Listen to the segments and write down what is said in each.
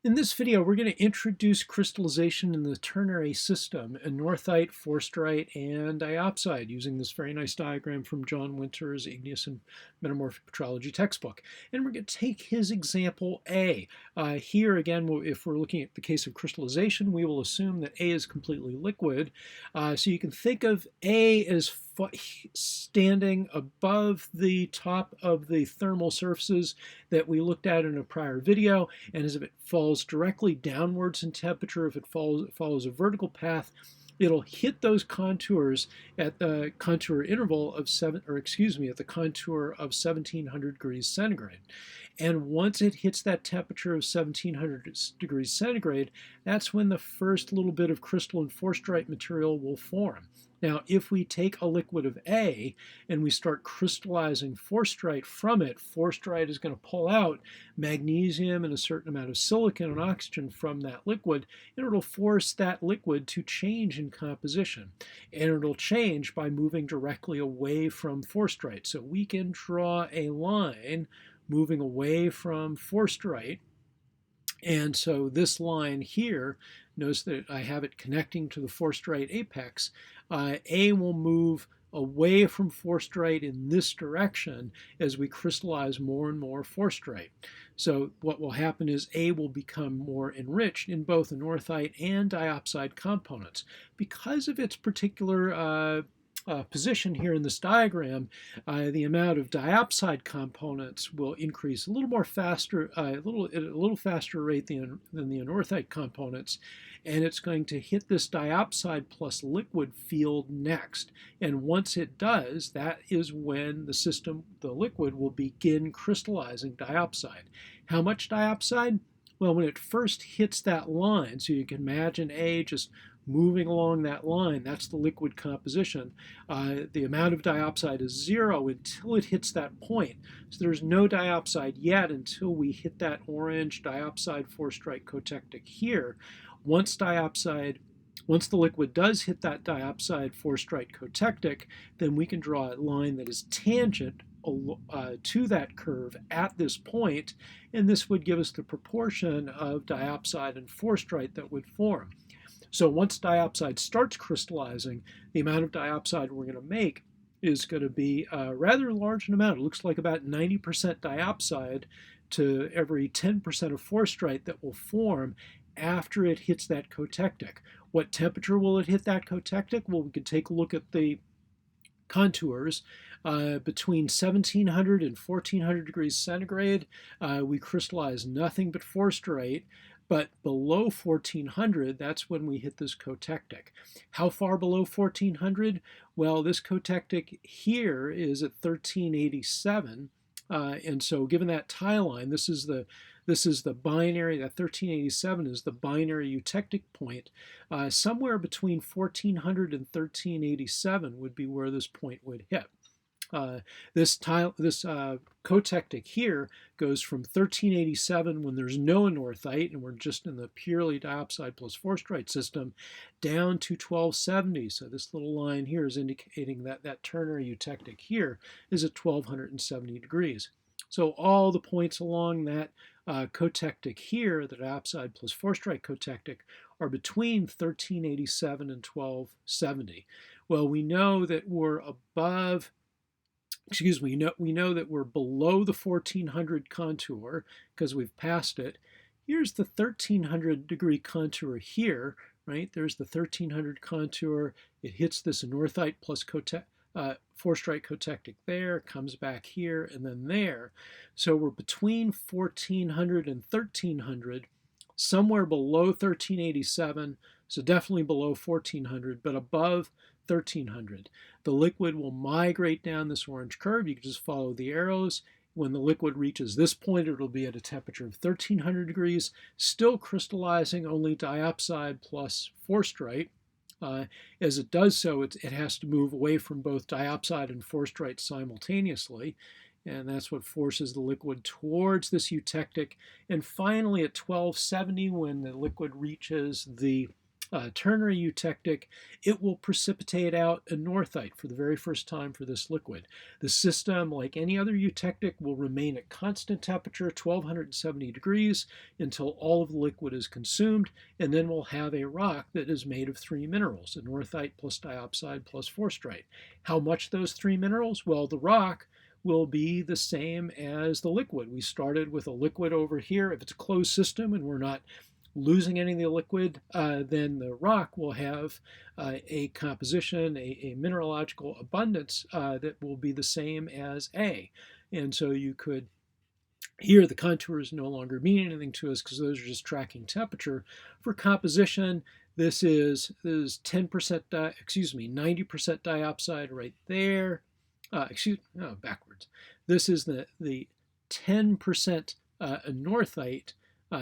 In this video, we're going to introduce crystallization in the ternary system, anorthite, forsterite, and diopside, using this very nice diagram from John Winter's Igneous and Metamorphic Petrology textbook. And we're going to take his example A. Here again, if we're looking at the case of crystallization, we will assume that A is completely liquid. So you can think of A as standing above the top of the thermal surfaces that we looked at in a prior video, and as if it falls directly downwards in temperature, if it follows a vertical path, it'll hit those contours at the contour interval of at the contour of 1700 degrees centigrade. And once it hits that temperature of 1700 degrees centigrade, that's when the first little bit of crystalline forsterite material will form. Now, if we take a liquid of A and we start crystallizing forsterite from it, forsterite is going to pull out magnesium and a certain amount of silicon and oxygen from that liquid, and it'll force that liquid to change in composition. And it'll change by moving directly away from forsterite. So we can draw a line moving away from forsterite. And so this line here, notice that I have it connecting to the forsterite apex. A will move away from forsterite in this direction as we crystallize more and more forsterite. So what will happen is A will become more enriched in both anorthite and diopside components. Because of its particular position here in this diagram, the amount of diopside components will increase a little more faster, at a little faster rate than the anorthite components, and it's going to hit this diopside plus liquid field next. And once it does, that is when the liquid will begin crystallizing diopside. How much diopside? Well, when it first hits that line, so you can imagine A just moving along that line, that's the liquid composition. The amount of diopside is 0 until it hits that point. So there's no diopside yet until we hit that orange diopside forsterite cotectic here. Once the liquid does hit that diopside forsterite cotectic, then we can draw a line that is tangent to that curve at this point, and this would give us the proportion of diopside and forsterite that would form. So once diopside starts crystallizing, the amount of diopside we're going to make is going to be a rather large amount. It looks like about 90% diopside to every 10% of forsterite that will form after it hits that cotectic. What temperature will it hit that cotectic? Well, we could take a look at the contours. Between 1700 and 1400 degrees centigrade, we crystallize nothing but forsterite. But below 1400, that's when we hit this cotectic. How far below 1400? Well, this cotectic here is at 1387. And so given that tie line, this is the binary, that 1387 is the binary eutectic point. Somewhere between 1400 and 1387 would be where this point would hit. This cotectic here goes from 1387, when there's no anorthite and we're just in the purely diopside plus forsterite system, down to 1270. So this little line here is indicating that that ternary eutectic here is at 1270 degrees. So all the points along that cotectic here, the diopside plus forsterite cotectic, are between 1387 and 1270. Well, we know that we're above we know that we're below the 1400 contour because we've passed it. Here's the 1300 degree contour here, right? There's the 1300 contour. It hits this anorthite plus forsterite cotectic there, comes back here, and then there. So we're between 1400 and 1300, somewhere below 1387, so definitely below 1400, but above 1300. The liquid will migrate down this orange curve. You can just follow the arrows. When the liquid reaches this point, it'll be at a temperature of 1300 degrees, still crystallizing only diopside plus forsterite. As it does so, it has to move away from both diopside and forsterite simultaneously, and that's what forces the liquid towards this eutectic. And finally, at 1270, when the liquid reaches the Ternary Eutectic, it will precipitate out anorthite for the very first time for this liquid. The system, like any other eutectic, will remain at constant temperature, 1270 degrees, until all of the liquid is consumed, and then we'll have a rock that is made of three minerals, anorthite plus diopside plus forsterite. How much those three minerals? Well, the rock will be the same as the liquid. We started with a liquid over here. If it's a closed system and we're not losing any of the liquid, then the rock will have a composition, a mineralogical abundance that will be the same as A. And so you could, here the contours no longer mean anything to us because those are just tracking temperature. For composition, this is 10%, 90% diopside right there. Backwards. This is the 10% anorthite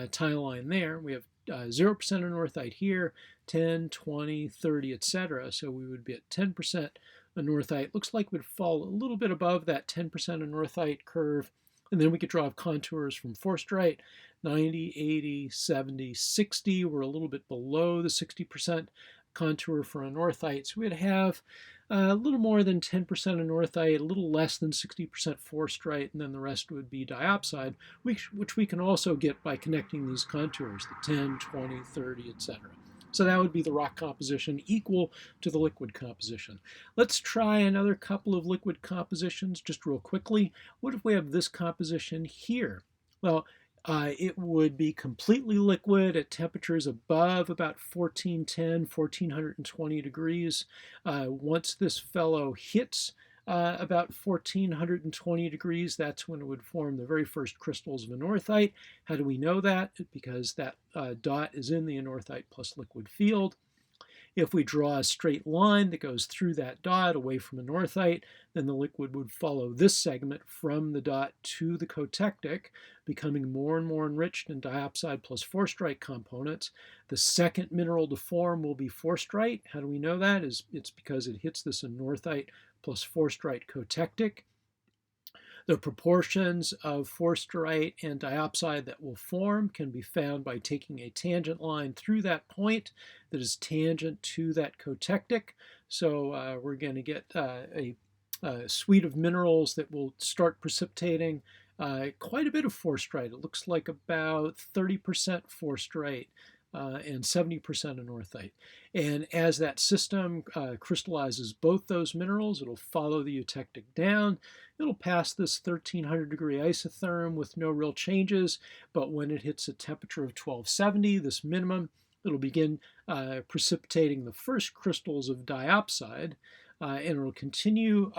tie line there. We have 0% anorthite here, 10, 20, 30, etc. So we would be at 10% anorthite. Looks like we'd fall a little bit above that 10% anorthite curve. And then we could draw contours from forsterite, 90, 80, 70, 60. We're a little bit below the 60% contour for anorthite. So we'd have a little more than 10% anorthite, a little less than 60% forsterite, and then the rest would be diopside, which we can also get by connecting these contours, the 10, 20, 30, etc. So that would be the rock composition equal to the liquid composition. Let's try another couple of liquid compositions just real quickly. What if we have this composition here? Well, it would be completely liquid at temperatures above about 1410, 1420 degrees. Once this fellow hits about 1420 degrees, that's when it would form the very first crystals of anorthite. How do we know that? Because that dot is in the anorthite plus liquid field. If we draw a straight line that goes through that dot away from anorthite, then the liquid would follow this segment from the dot to the cotectic, becoming more and more enriched in diopside plus forsterite components. The second mineral to form will be forsterite. How do we know that? It's because it hits this anorthite plus forsterite cotectic. The proportions of forsterite and diopside that will form can be found by taking a tangent line through that point that is tangent to that cotectic. So we're going to get a suite of minerals that will start precipitating quite a bit of forsterite. It looks like about 30% forsterite and 70% anorthite. And as that system crystallizes both those minerals, it'll follow the eutectic down. It'll pass this 1300 degree isotherm with no real changes, but when it hits a temperature of 1270, this minimum, it'll begin precipitating the first crystals of diopside, and it'll continue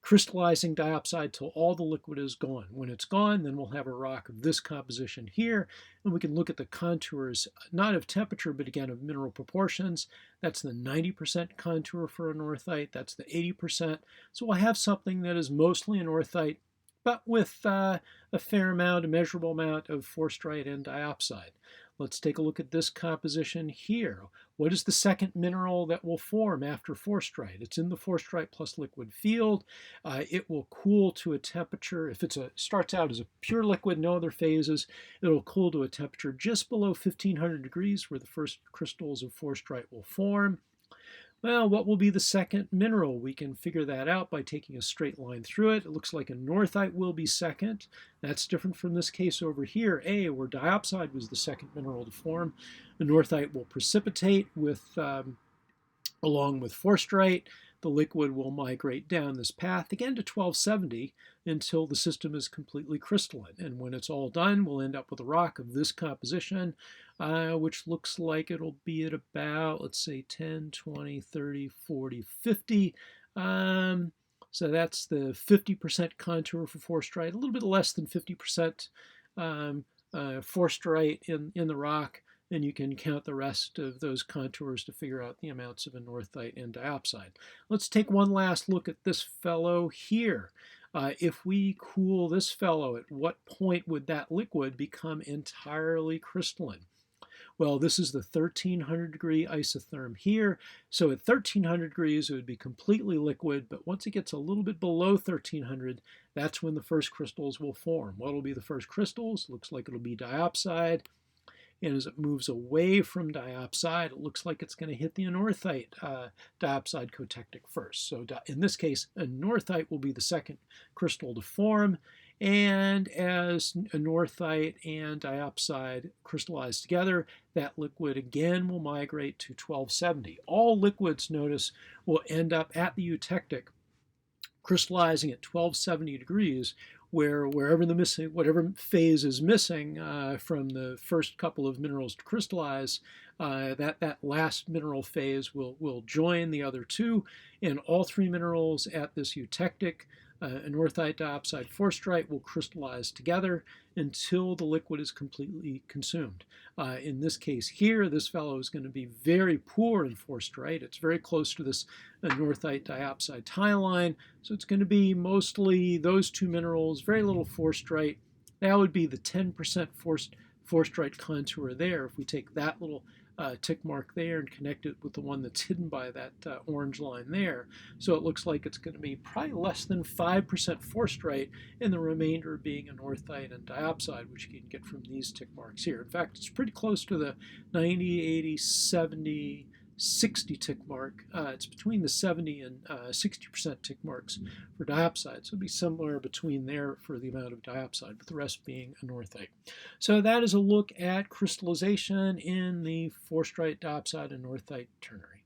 crystallizing diopside till all the liquid is gone. When it's gone, then we'll have a rock of this composition here, and we can look at the contours, not of temperature, but again of mineral proportions. That's the 90% contour for anorthite, that's the 80%. So we'll have something that is mostly anorthite, but with a fair amount, a measurable amount of forsterite and diopside. Let's take a look at this composition here. What is the second mineral that will form after forsterite? It's in the forsterite plus liquid field. It will cool to a temperature, if it starts out as a pure liquid, no other phases, it'll cool to a temperature just below 1500 degrees where the first crystals of forsterite will form. Well, what will be the second mineral? We can figure that out by taking a straight line through it. It looks like anorthite will be second. That's different from this case over here, A, where diopside was the second mineral to form. Anorthite will precipitate with, along with forsterite. The liquid will migrate down this path again to 1270 until the system is completely crystalline. And when it's all done, we'll end up with a rock of this composition, which looks like it'll be at about, let's say, 10, 20, 30, 40, 50. So that's the 50% contour for forsterite, a little bit less than 50% forsterite in the rock. And you can count the rest of those contours to figure out the amounts of anorthite and diopside. Let's take one last look at this fellow here. If we cool this fellow, at what point would that liquid become entirely crystalline? Well, this is the 1300 degree isotherm here. So at 1300 degrees, it would be completely liquid, but once it gets a little bit below 1300, that's when the first crystals will form. What will be the first crystals? Looks like it'll be diopside. and as it moves away from diopside, it looks like it's going to hit the anorthite diopside cotectic first. So in this case, anorthite will be the second crystal to form, and as anorthite and diopside crystallize together, that liquid again will migrate to 1270. All liquids, notice, will end up at the eutectic crystallizing at 1270 degrees, where whatever phase is missing from the first couple of minerals to crystallize, that last mineral phase will join the other two, and all three minerals at this eutectic anorthite diopside forsterite will crystallize together until the liquid is completely consumed. In this case here, this fellow is going to be very poor in forsterite. It's very close to this anorthite diopside tie line, so it's going to be mostly those two minerals, very little forsterite. That would be the 10% forsterite contour there. If we take that little tick mark there and connect it with the one that's hidden by that orange line there. So it looks like it's going to be probably less than 5% forsterite, and the remainder being anorthite and diopside, which you can get from these tick marks here. In fact, it's pretty close to the 90, 80, 70, 60 tick mark. It's between the 70 and 60% tick marks for diopside. So it'd be somewhere between there for the amount of diopside, with the rest being anorthite. So that is a look at crystallization in the forsterite, diopside, and anorthite ternary.